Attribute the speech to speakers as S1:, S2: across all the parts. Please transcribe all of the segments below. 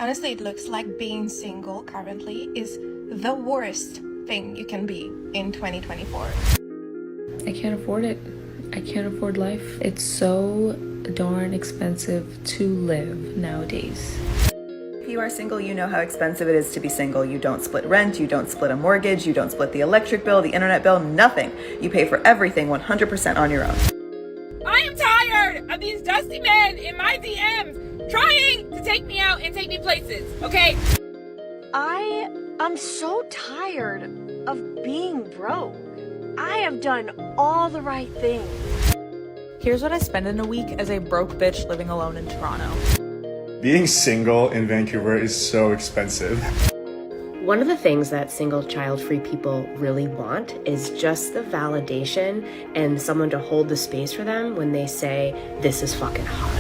S1: Honestly, it looks like being single currently is the worst thing you can be in 2024.
S2: I can't afford it. I can't afford life. It's so darn expensive to live nowadays.
S3: If you are single, you know how expensive it is to be single. You don't split rent, you don't split a mortgage, you don't split the electric bill, the internet bill, nothing. You pay for everything 100% on your own.
S4: I am tired of these dusty men in my DMs trying to take me out and take me places, okay?
S5: I'm so tired of being broke. I have done all the right things.
S6: Here's what I spend in a week as a broke bitch living alone in Toronto.
S7: Being single in Vancouver is so expensive.
S8: One of the things that single child-free people really want is just the validation and someone to hold the space for them when they say, this is fucking hot.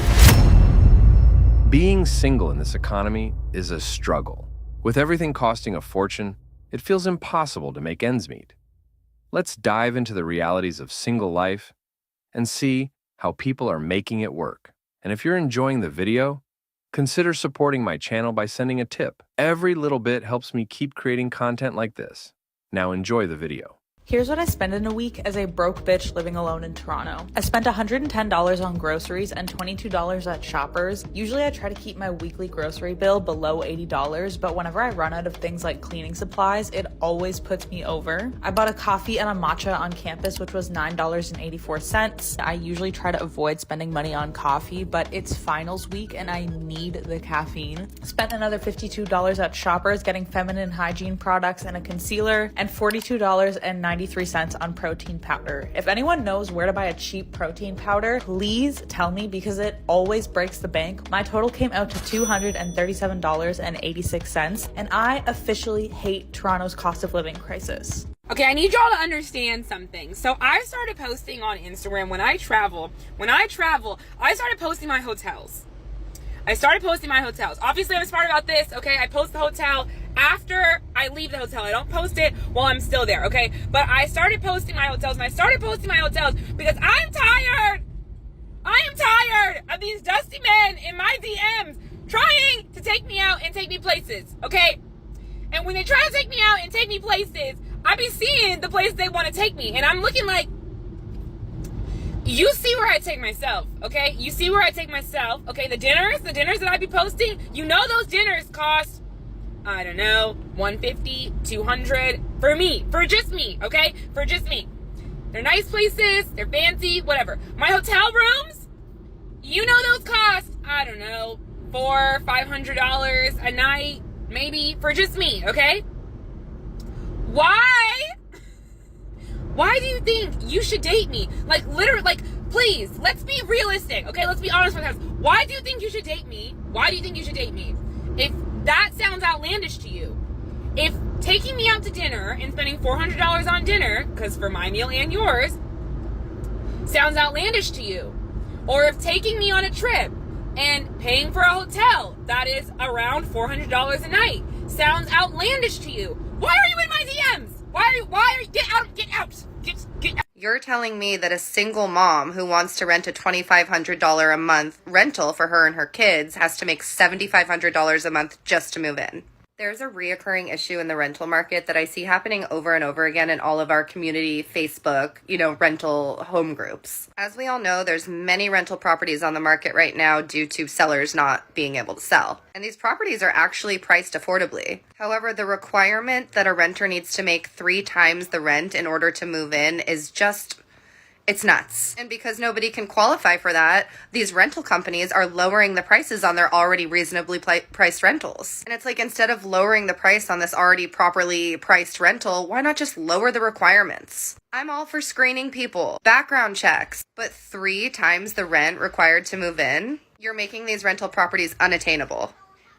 S9: Being single in this economy is a struggle. With everything costing a fortune, it feels impossible to make ends meet. Let's dive into the realities of single life and see how people are making it work. And if you're enjoying the video, consider supporting my channel by sending a tip. Every little bit helps me keep creating content like this. Now enjoy the video.
S6: Here's what I spend in a week as a broke bitch living alone in Toronto. I spent $110 on groceries and $22 at Shoppers. Usually I try to keep my weekly grocery bill below $80, but whenever I run out of things like cleaning supplies, it always puts me over. I bought a coffee and a matcha on campus, which was $9.84. I usually try to avoid spending money on coffee, but it's finals week and I need the caffeine. Spent another $52 at Shoppers getting feminine hygiene products and a concealer, and $42.93 on protein powder. If anyone knows where to buy a cheap protein powder, please tell me because it always breaks the bank. My total came out to $237.86, and I officially hate Toronto's cost of living crisis.
S4: Okay, I need y'all to understand something. So I started posting on Instagram when I travel, I started posting my hotels. Obviously, I'm smart about this, okay? I post the hotel after I leave the hotel. I don't post it while I'm still there, okay? But I started posting my hotels, and I started posting my hotels because I'm tired. I am tired of these dusty men in my DMs trying to take me out and take me places, okay? And when they try to take me out and take me places, I be seeing the places they want to take me, and I'm looking like, you see where I take myself, okay? You see where I take myself, okay? The dinners that I be posting, you know those dinners cost, I don't know, $150, $200 for just me, okay? For just me. They're nice places, they're fancy, whatever. My hotel rooms, you know those cost, I don't know, $400, $500 a night, maybe, for just me, okay? Why do you think you should date me? Like, literally, like, please, let's be realistic, okay? Let's be honest with us. Why do you think you should date me? If that sounds outlandish to you. If taking me out to dinner and spending $400 on dinner, because for my meal and yours, sounds outlandish to you. Or if taking me on a trip and paying for a hotel that is around $400 a night sounds outlandish to you. Why are you in my DMs? Why are you, get out.
S10: You're telling me that a single mom who wants to rent a $2,500 a month rental for her and her kids has to make $7,500 a month just to move in? There's a reoccurring issue in the rental market that I see happening over and over again in all of our community Facebook, rental home groups. As we all know, there's many rental properties on the market right now due to sellers not being able to sell. And these properties are actually priced affordably. However, the requirement that a renter needs to make 3 times the rent in order to move in is just... it's nuts. And because nobody can qualify for that, these rental companies are lowering the prices on their already reasonably priced rentals. And it's like, instead of lowering the price on this already properly priced rental, why not just lower the requirements? I'm all for screening people, background checks, but 3 times the rent required to move in? You're making these rental properties unattainable.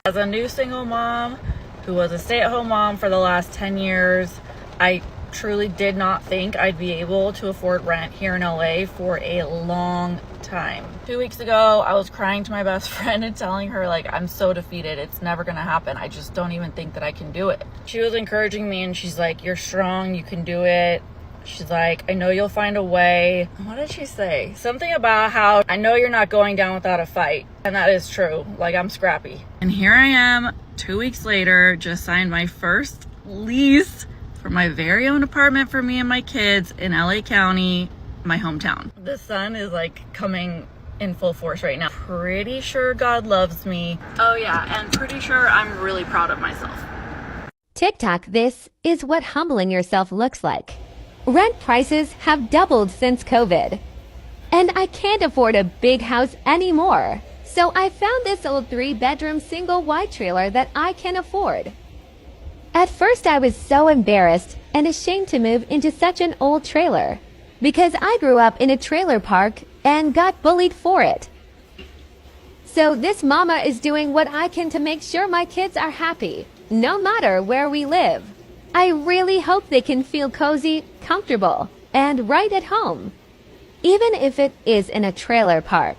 S6: As a new single mom who was a stay-at-home mom for the last 10 years, I truly did not think I'd be able to afford rent here in LA for a long time. 2 weeks ago, I was crying to my best friend and telling her, like, I'm so defeated. It's never gonna happen. I just don't even think that I can do it. She was encouraging me and she's like, you're strong, you can do it. She's like, I know you'll find a way. What did she say? Something about how I know you're not going down without a fight. And that is true. Like, I'm scrappy. And here I am 2 weeks later, just signed my first lease for my very own apartment for me and my kids in LA County, my hometown. The sun is like coming in full force right now. Pretty sure God loves me. Oh yeah, and pretty sure I'm really proud of myself.
S11: TikTok, this is what humbling yourself looks like. Rent prices have doubled since COVID. And I can't afford a big house anymore. So I found this old 3-bedroom single wide trailer that I can afford. At first I was so embarrassed and ashamed to move into such an old trailer because I grew up in a trailer park and got bullied for it. So this mama is doing what I can to make sure my kids are happy, no matter where we live. I really hope they can feel cozy, comfortable, and right at home, even if it is in a trailer park.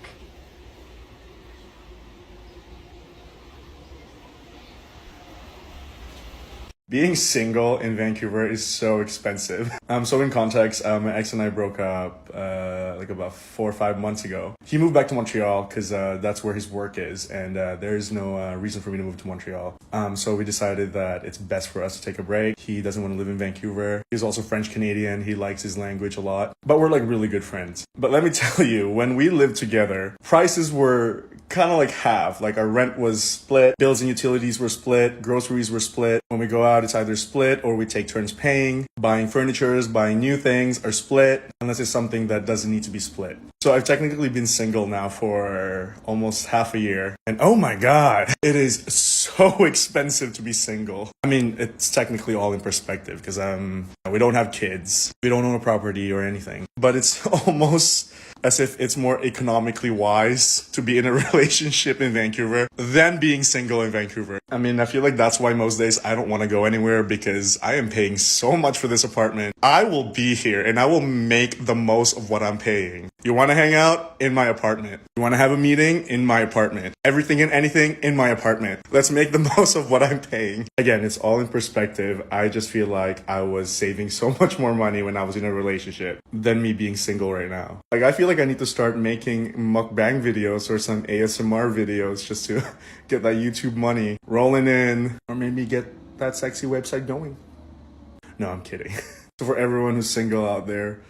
S7: Being single in Vancouver is so expensive. So in context, my ex and I broke up like about 4 or 5 months ago. He moved back to Montreal because that's where his work is, and there's no reason for me to move to Montreal. So we decided that it's best for us to take a break. He doesn't want to live in Vancouver. He's also French Canadian. He likes his language a lot, but we're like really good friends. But let me tell you, when we lived together, prices were kind of like half. Like our rent was split, bills and utilities were split, groceries were split. When we go out, it's either split or we take turns paying. Buying furnitures, buying new things are split, unless it's something that doesn't need to be split. So I've technically been single now for almost half a year. And oh my God, it is so expensive to be single. I mean, it's technically all in perspective because we don't have kids. We don't own a property or anything. But it's almost as if it's more economically wise to be in a relationship in Vancouver than being single in Vancouver. I mean, I feel like that's why most days I don't want to go anywhere because I am paying so much for this apartment. I will be here and I will make the most of what I'm paying. You want to hang out? In my apartment. You want to have a meeting? In my apartment. Everything and anything in my apartment. Let's make the most of what I'm paying. Again, it's all in perspective. I just feel like I was saving so much more money when I was in a relationship than me being single right now. Like, I feel like I need to start making mukbang videos or some ASMR videos just to get that YouTube money rolling in, or maybe get that sexy website going. No, I'm kidding. So for everyone who's single out there,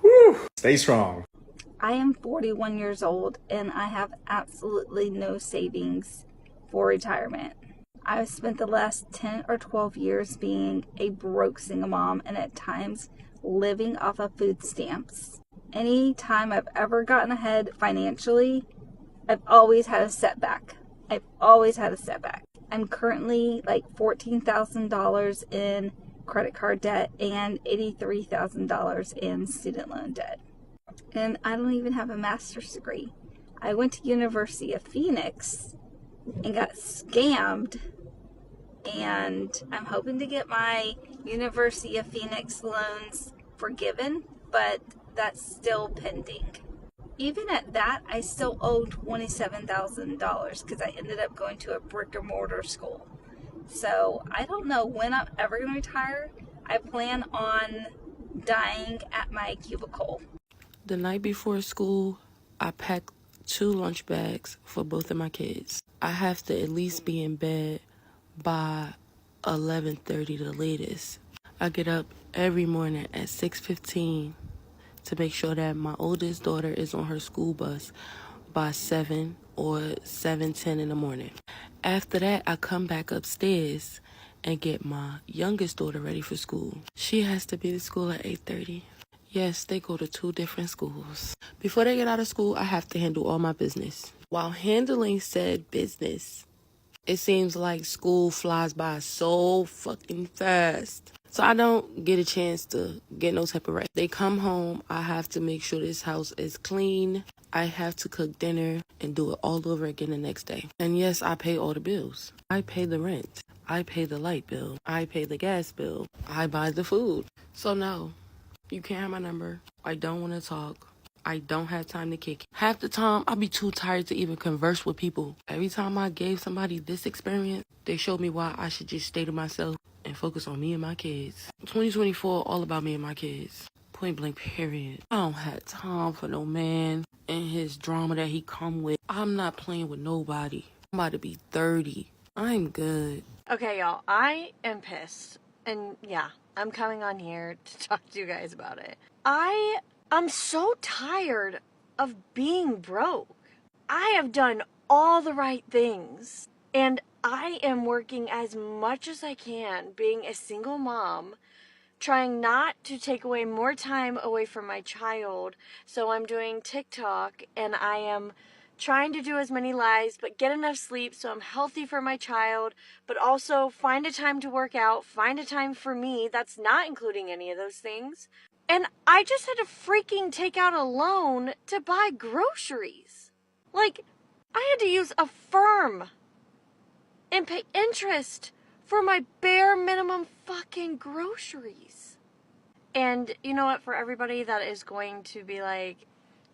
S7: woo, stay strong.
S12: I am 41 years old and I have absolutely no savings for retirement. I've spent the last 10 or 12 years being a broke single mom and at times living off of food stamps. Any time I've ever gotten ahead financially, I've always had a setback. I'm currently like $14,000 in credit card debt and $83,000 in student loan debt. And I don't even have a master's degree. I went to University of Phoenix and got scammed, and I'm hoping to get my University of Phoenix loans forgiven, but that's still pending. Even at that, I still owe $27,000 because I ended up going to a brick and mortar school. So I don't know when I'm ever going to retire. I plan on dying at my cubicle.
S13: The night before school, I packed 2 lunch bags for both of my kids. I have to at least be in bed by 11:30 the latest. I get up every morning at 6:15 to make sure that my oldest daughter is on her school bus by 7 or 7:10 in the morning. After that, I come back upstairs and get my youngest daughter ready for school. She has to be at school at 8:30. Yes, they go to 2 different schools. Before they get out of school, I have to handle all my business. While handling said business, it seems like school flies by so fucking fast. So I don't get a chance to get no type of rest. They come home, I have to make sure this house is clean. I have to cook dinner and do it all over again the next day. And yes, I pay all the bills. I pay the rent. I pay the light bill. I pay the gas bill. I buy the food. So no, you can't have my number. I don't want to talk. I don't have time to kick. Half the time, I'll be too tired to even converse with people. Every time I gave somebody this experience, they showed me why I should just stay to myself and focus on me and my kids. 2024, all about me and my kids. Point blank, period. I don't have time for no man and his drama that he come with. I'm not playing with nobody. I'm about to be 30. I'm good.
S5: Okay, y'all, I am pissed. And yeah, I'm coming on here to talk to you guys about it. I'm so tired of being broke. I have done all the right things. And I am working as much as I can, being a single mom, trying not to take away more time away from my child. So I'm doing TikTok and I am trying to do as many lives, but get enough sleep so I'm healthy for my child, but also find a time to work out, find a time for me. That's not including any of those things. And I just had to freaking take out a loan to buy groceries. Like, I had to use a firm and pay interest for my bare minimum fucking groceries. And you know what? For everybody that is going to be like,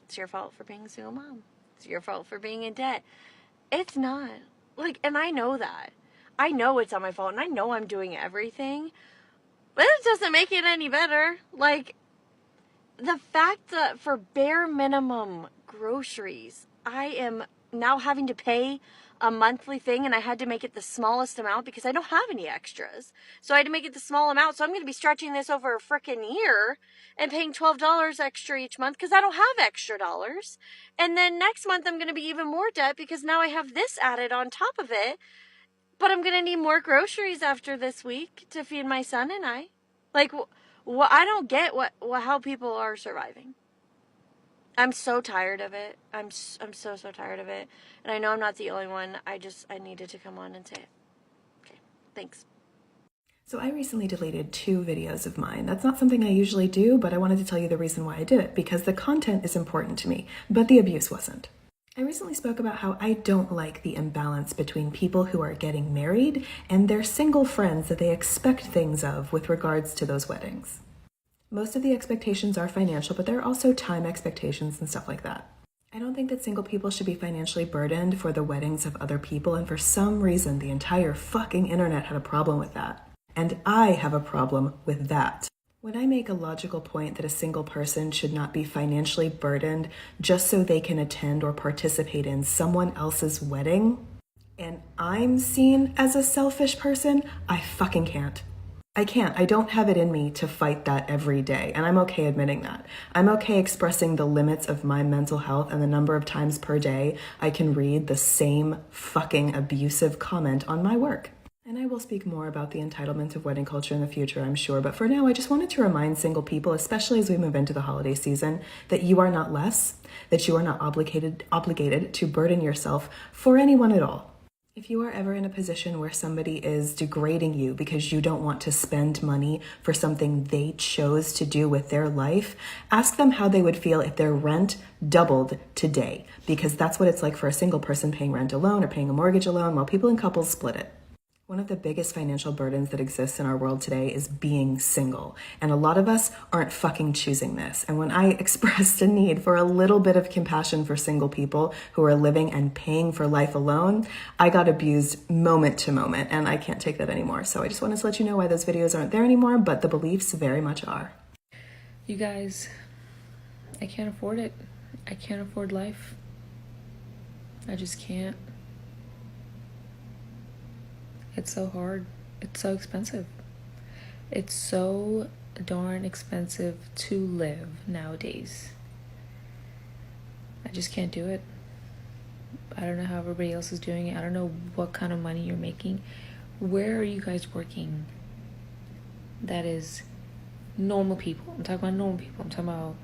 S5: it's your fault for being a single mom. It's your fault for being in debt. It's not. Like, and I know that. I know it's not my fault, and I know I'm doing everything. But it doesn't make it any better. Like, the fact that for bare minimum groceries, I am now having to pay a monthly thing, and I had to make it the smallest amount because I don't have any extras. So I had to make it the small amount. So I'm going to be stretching this over a frickin' year and paying $12 extra each month because I don't have extra dollars. And then next month I'm going to be even more debt because now I have this added on top of it. But I'm going to need more groceries after this week to feed my son and I. Like, I don't get how people are surviving. I'm so tired of it. I'm so tired of it. And I know I'm not the only one. I needed to come on and say it. Okay, thanks.
S3: So I recently deleted 2 videos of mine. That's not something I usually do, but I wanted to tell you the reason why I did it, because the content is important to me, but the abuse wasn't. I recently spoke about how I don't like the imbalance between people who are getting married and their single friends that they expect things of with regards to those weddings. Most of the expectations are financial, but there are also time expectations and stuff like that. I don't think that single people should be financially burdened for the weddings of other people, and for some reason the entire fucking internet had a problem with that. And I have a problem with that. When I make a logical point that a single person should not be financially burdened just so they can attend or participate in someone else's wedding, and I'm seen as a selfish person, I fucking can't. I can't. I don't have it in me to fight that every day, and I'm okay admitting that. I'm okay expressing the limits of my mental health and the number of times per day I can read the same fucking abusive comment on my work. And I will speak more about the entitlement of wedding culture in the future, I'm sure, but for now I just wanted to remind single people, especially as we move into the holiday season, that you are not less, that you are not obligated to burden yourself for anyone at all. If you are ever in a position where somebody is degrading you because you don't want to spend money for something they chose to do with their life, ask them how they would feel if their rent doubled today, because that's what it's like for a single person paying rent alone or paying a mortgage alone while people in couples split it. One of the biggest financial burdens that exists in our world today is being single. And a lot of us aren't fucking choosing this. And when I expressed a need for a little bit of compassion for single people who are living and paying for life alone, I got abused moment to moment, and I can't take that anymore. So I just wanted to let you know why those videos aren't there anymore, but the beliefs very much are.
S2: You guys, I can't afford it. I can't afford life. I just can't. It's so hard. It's so expensive. It's so darn expensive to live nowadays. I just can't do it. I don't know how everybody else is doing it. I don't know what kind of money you're making. Where are you guys working? That is normal people. I'm talking about normal people. I'm talking about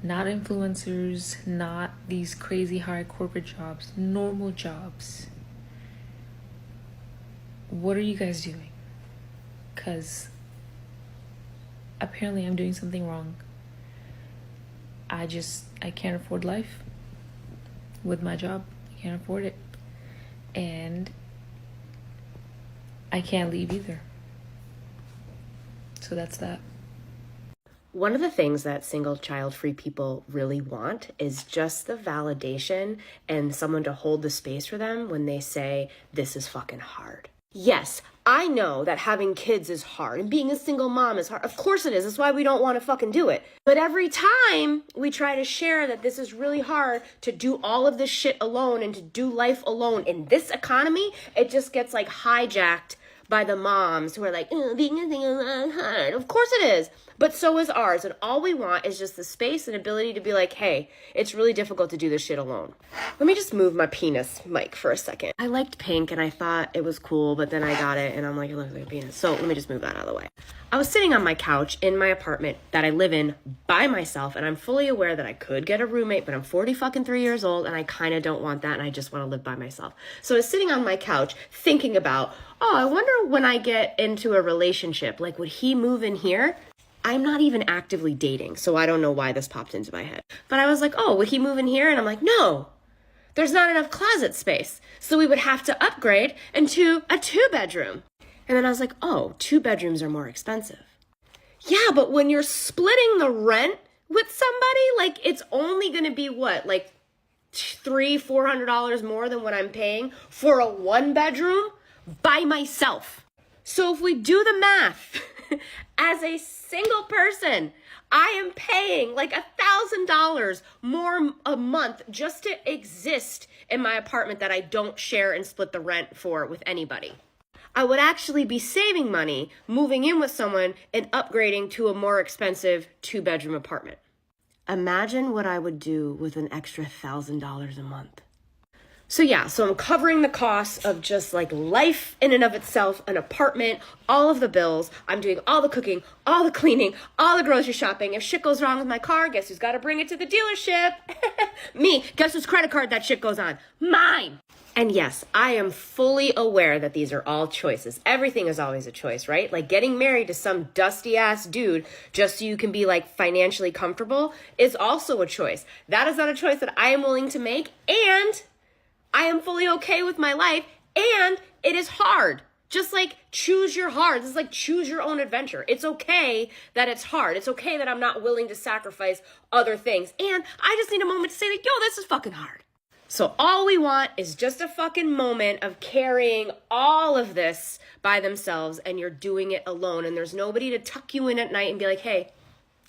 S2: not influencers, not these crazy high corporate jobs, normal jobs. What are you guys doing? Because apparently I'm doing something wrong. I can't afford life with my job. I can't afford it. And I can't leave either. So that's that.
S8: One of the things that single child-free people really want is just the validation and someone to hold the space for them when they say, this is fucking hard. Yes, I know that having kids is hard and being a single mom is hard. Of course it is. That's why we don't want to fucking do it. But every time we try to share that this is really hard to do all of this shit alone and to do life alone in this economy, it just gets like hijacked by the moms who are like, oh, being a single mom is hard. Of course it is. But so is ours. And all we want is just the space and ability to be like, hey, it's really difficult to do this shit alone. Let me just move my penis mic for a second. I liked pink and I thought it was cool, but then I got it and I'm like, it looks like a penis. So let me just move that out of the way. I was sitting on my couch in my apartment that I live in by myself, and I'm fully aware that I could get a roommate, but I'm 43 years old and I kind of don't want that, and I just want to live by myself. So I was sitting on my couch thinking about, oh, I wonder when I get into a relationship, like, would he move in here? I'm not even actively dating, so I don't know why this popped into my head. But I was like, oh, would he move in here? And I'm like, no, there's not enough closet space. So we would have to upgrade into a 2-bedroom. And then I was like, oh, 2 bedrooms are more expensive. Yeah, but when you're splitting the rent with somebody, like, it's only going to be what, like $300-400 more than what I'm paying for a 1-bedroom by myself. So if we do the math, as a single person, I am paying like $1,000 more a month just to exist in my apartment that I don't share and split the rent for with anybody. I would actually be saving money moving in with someone and upgrading to a more expensive 2-bedroom apartment. Imagine what I would do with an extra $1,000 a month. So yeah, so I'm covering the costs of just like life in and of itself, an apartment, all of the bills. I'm doing all the cooking, all the cleaning, all the grocery shopping. If shit goes wrong with my car, guess who's got to bring it to the dealership? Me. Guess whose credit card that shit goes on? Mine. And yes, I am fully aware that these are all choices. Everything is always a choice, right? Like getting married to some dusty ass dude just so you can be like financially comfortable is also a choice. That is not a choice that I am willing to make, and I am fully okay with my life, and it is hard. Just like choose your hard. This is like choose your own adventure. It's okay that it's hard. It's okay that I'm not willing to sacrifice other things. And I just need a moment to say like, yo, this is fucking hard. So all we want is just a fucking moment of carrying all of this by themselves, and you're doing it alone, and there's nobody to tuck you in at night and be like, hey,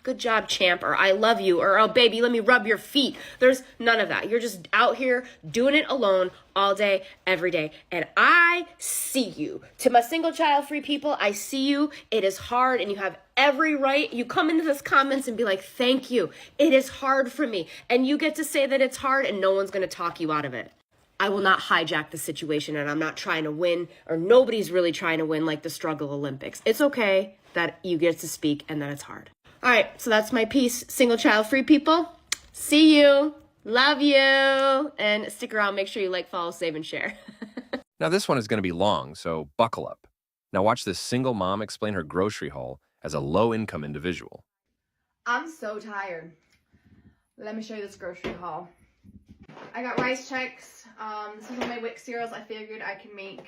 S8: good job, champ, or I love you, or oh, baby, let me rub your feet. There's none of that. You're just out here doing it alone all day, every day. And I see you. To my single child free people, I see you. It is hard, and you have every right. You come into this comments and be like, thank you. It is hard for me. And you get to say that it's hard, and no one's going to talk you out of it. I will not hijack the situation, and I'm not trying to win, or nobody's really trying to win like the struggle Olympics. It's okay that you get to speak and that it's hard. All right, so that's my piece. Single child free people, see you, love you, and stick around. Make sure you like, follow, save, and share.
S9: Now this one is going to be long, so buckle up. Now watch this single mom explain her grocery haul as a low-income individual.
S14: I'm so tired. Let me show you this grocery haul. I got rice checks. This is one of my Wick cereals. I figured I can make.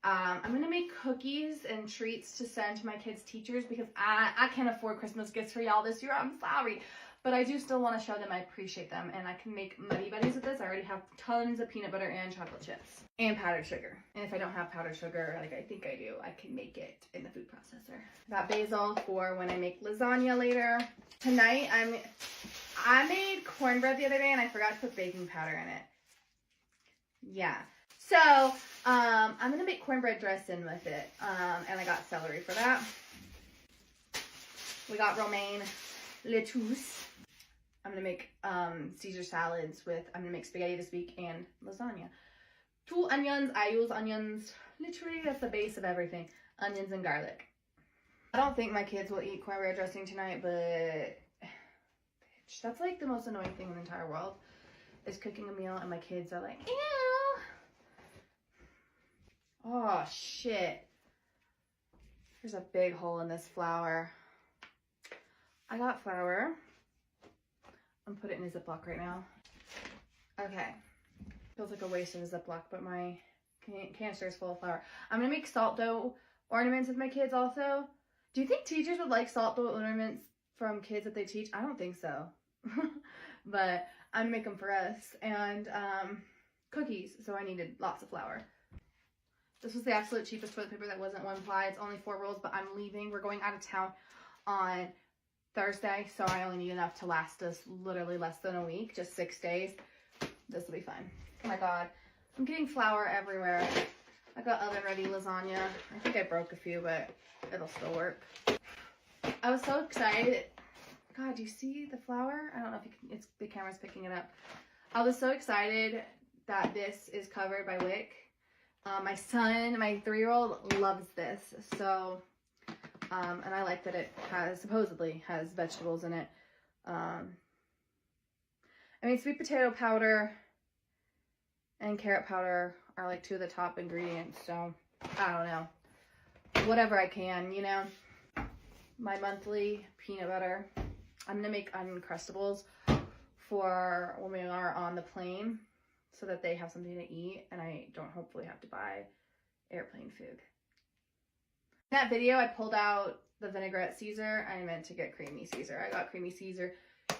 S14: I'm gonna make cookies and treats to send to my kids' teachers because I can't afford Christmas gifts for y'all this year. I'm sorry, but I do still want to show them I appreciate them, and I can make Muddy Buddies with this. I already have tons of peanut butter and chocolate chips and powdered sugar. And if I don't have powdered sugar, like I think I do, I can make it in the food processor. Got basil for when I make lasagna later. Tonight I made cornbread the other day and I forgot to put baking powder in it. Yeah. So, I'm going to make cornbread dressing with it, and I got celery for that. We got romaine lettuce. I'm going to make Caesar salads with, I'm going to make spaghetti this week and lasagna. 2 onions. I use onions, literally that's the base of everything. Onions and garlic. I don't think my kids will eat cornbread dressing tonight, but that's like the most annoying thing in the entire world, is cooking a meal and my kids are like, ew. Oh, shit. There's a big hole in this flour. I got flour. I'm putting it in a Ziploc right now. Okay. Feels like a waste of a Ziploc, but my canister is full of flour. I'm going to make salt dough ornaments with my kids also. Do you think teachers would like salt dough ornaments from kids that they teach? I don't think so. But I'm going to make them for us. And cookies, so I needed lots of flour. This was the absolute cheapest toilet paper that wasn't one ply. It's only 4 rolls, but I'm leaving. We're going out of town on Thursday, so I only need enough to last us literally less than a week, just 6 days. This will be fine. Oh my God. I'm getting flour everywhere. I got oven-ready lasagna. I think I broke a few, but it'll still work. I was so excited. God, do you see the flour? I don't know if you can, the camera's picking it up. I was so excited that this is covered by Wick. My son, my 3-year-old, loves this. So, and I like that it supposedly has vegetables in it. I mean, sweet potato powder and carrot powder are like 2 of the top ingredients. So, I don't know. Whatever I can, you know. My monthly peanut butter. I'm going to make Uncrustables for when we are on the plane so that they have something to eat and I don't hopefully have to buy airplane food. In that video, I pulled out the vinaigrette Caesar. I meant to get creamy Caesar. I got creamy Caesar. I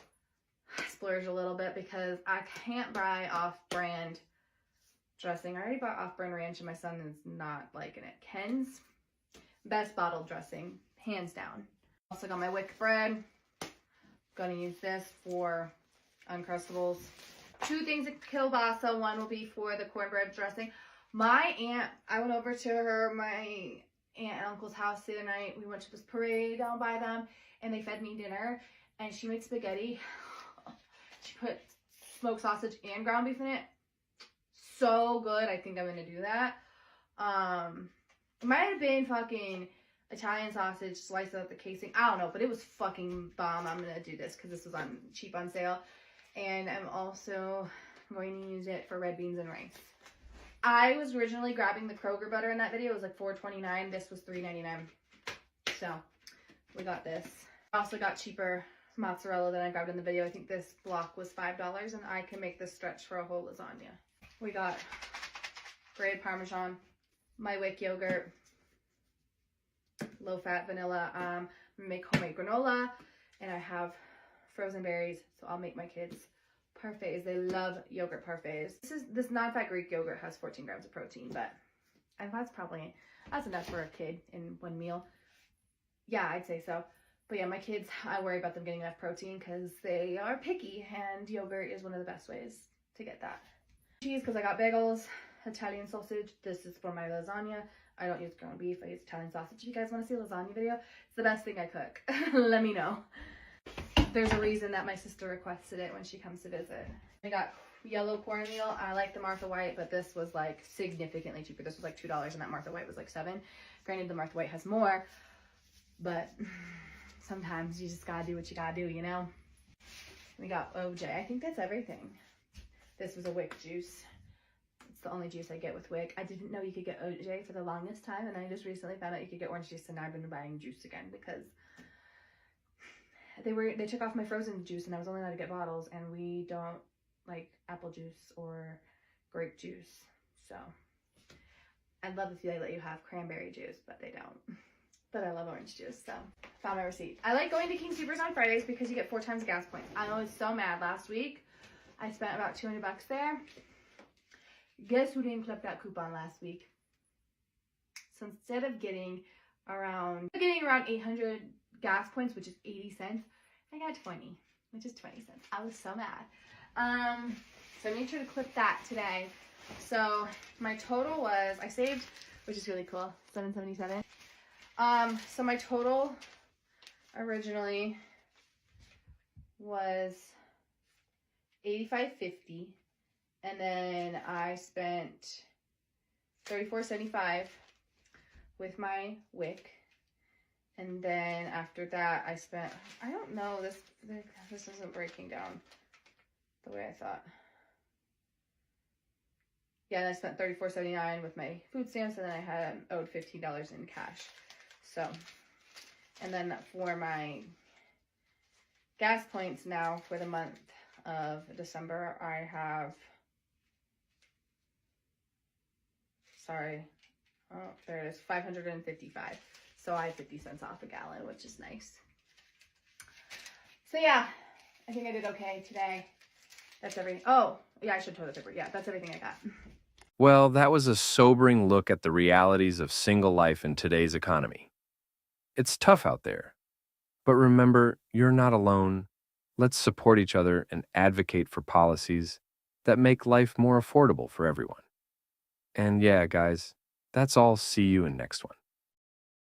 S14: splurged a little bit because I can't buy off-brand dressing. I already bought off-brand ranch and my son is not liking it. Ken's best bottled dressing, hands down. Also got my Wick bread. Gonna use this for Uncrustables. 2 things of kielbasa. One will be for the cornbread dressing. My aunt, I went over to my aunt and uncle's house the other night. We went to this parade down by them and they fed me dinner and she made spaghetti. She put smoked sausage and ground beef in it. So good. I think I'm gonna do that. It might have been fucking Italian sausage sliced out the casing. I don't know, but it was fucking bomb. I'm gonna do this because this was cheap on sale. And I'm also going to use it for red beans and rice. I was originally grabbing the Kroger butter in that video. It was like $4.29. This was $3.99. So we got this. I also got cheaper mozzarella than I grabbed in the video. I think this block was $5 and I can make this stretch for a whole lasagna. We got grated Parmesan, my Wick yogurt, low-fat vanilla, make homemade granola, and I have frozen berries, so I'll make my kids parfaits. They love yogurt parfaits. This non-fat Greek yogurt has 14 grams of protein, but that's enough for a kid in one meal. Yeah, I'd say so. But yeah, my kids, I worry about them getting enough protein because they are picky, and yogurt is one of the best ways to get that. Cheese, because I got bagels, Italian sausage. This is for my lasagna. I don't use ground beef. I use Italian sausage. If you guys want to see a lasagna video, it's the best thing I cook. Let me know. There's a reason that my sister requested it when she comes to visit. I got yellow cornmeal. I like the Martha White, but this was like significantly cheaper. This was like $2 and that Martha White was like $7. Granted, the Martha White has more, but sometimes you just gotta do what you gotta do, you know? We got OJ. I think that's everything. This was a Wick juice. It's the only juice I get with Wick. I didn't know you could get OJ for the longest time, and I just recently found out you could get orange juice, and now I've been buying juice again because they took off my frozen juice and I was only allowed to get bottles, and we don't like apple juice or grape juice. So I'd love if they let you have cranberry juice, but they don't. But I love orange juice, so found my receipt. I like going to King Soopers on Fridays because you get 4 times gas points. I was so mad last week. I spent about $200 there. Guess who didn't clip that coupon last week? So instead of getting around 800 gas points, which is 80 cents, I got 20, which is 20 cents. I was so mad. So I made sure to clip that today. So my total was, I saved, which is really cool, $7.77. So my total originally was $85.50, and then I spent $34.75 with my Wick, and then after that I spent, I don't know, this isn't breaking down the way I thought. Yeah, and I spent $34.79 with my food stamps, and then I had owed $15 in cash. So, and then for my gas points now for the month of December, I have, oh, there it is, 555. So I have 50 cents off a gallon, which is nice. So yeah, I think I did okay today. That's everything. Oh, yeah, I should toilet paper. Yeah, that's everything I got.
S9: Well, that was a sobering look at the realities of single life in today's economy. It's tough out there. But remember, you're not alone. Let's support each other and advocate for policies that make life more affordable for everyone. And yeah, guys, that's all. See you in next one.